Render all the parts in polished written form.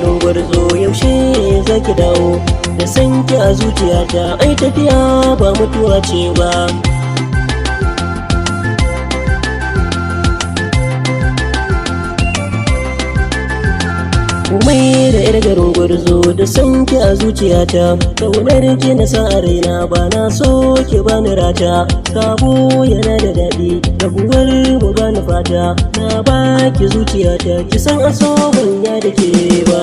garin gwarzo yaushe zaki dawo da sanki a zuciyata ai tafiya ba mutuwa ce ba. Umai da yar garin gwarzo da sanki a zuciyata, kaunar ki na sa a raina ba na so ki bani rata. Sabo yana da daɗi rabuwar mu bani fata, na baki zuciyata ki san aso ban ya da ke ba.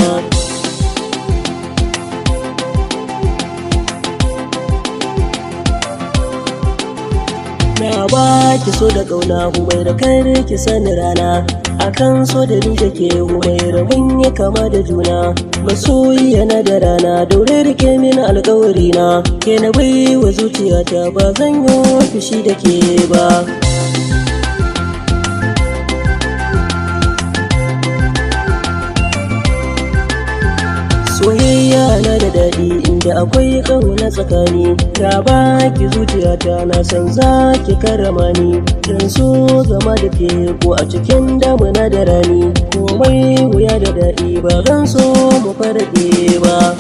Na baki so da ƙauna Humaira kar ki sani rana, akan so da ni da ke Humaira mun yi kama da juna. Masoyi yana da rana daure rike mini alƙawari na, ke na bai wa zuciyata ba zan yi fushi da ke ba. Soyayya na da daɗi inda akwai ƙauna tsakani, ta baki zuciyata na san za ki karrama ni. Dan so zama da ke ko a cikin damuna da rani, komai wuya da daɗi ba zan so mu farɗe ba.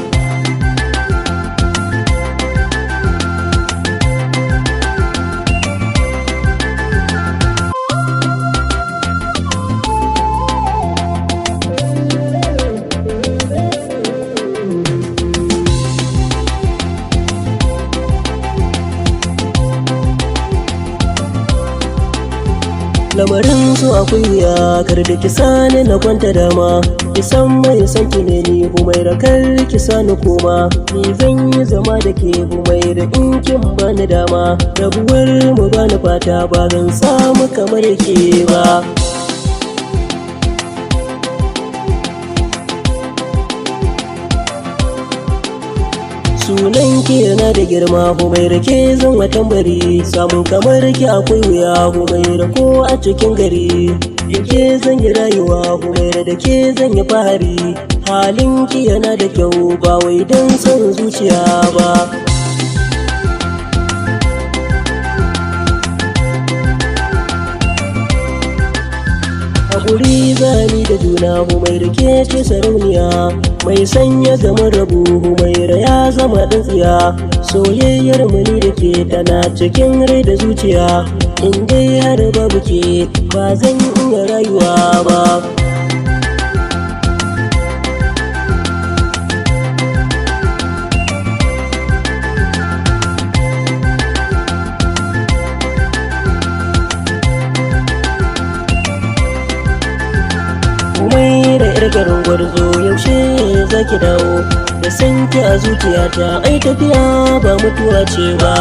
Lamarin su akwai wuya kar da ki sani na kwanta dama, ki san mai san ki ne ni Humaira kar ki sani koma. Ni zan yi zama da ke Humaira in kin bani dama, rabuwar mu bani fata ba zan samu kamar ke ba. Sunan ki yana da girma Humaira ke zan wa tambari, samun kamar ki akwai wuya Humaira ko a cikin gari. Da ke zan yi rayuwa Humaira da ke zan yi fahari, halin ki yana da kyau ba wai don son zuciya ba. Haƙuri zani da juna Humaira ke ce sarauniya, mai sanya zaman rabu Humaira ya zama ɗan tsiya. Soyayyar mu ni da ke tana cikin rai da zuciya, in dai har babu ke ba zan iya rayuwa ba. Humaira yar garin gwarzo yaushe zaki dawo da sanki a zuciyata ai tafiya ba mutuwa ce ba.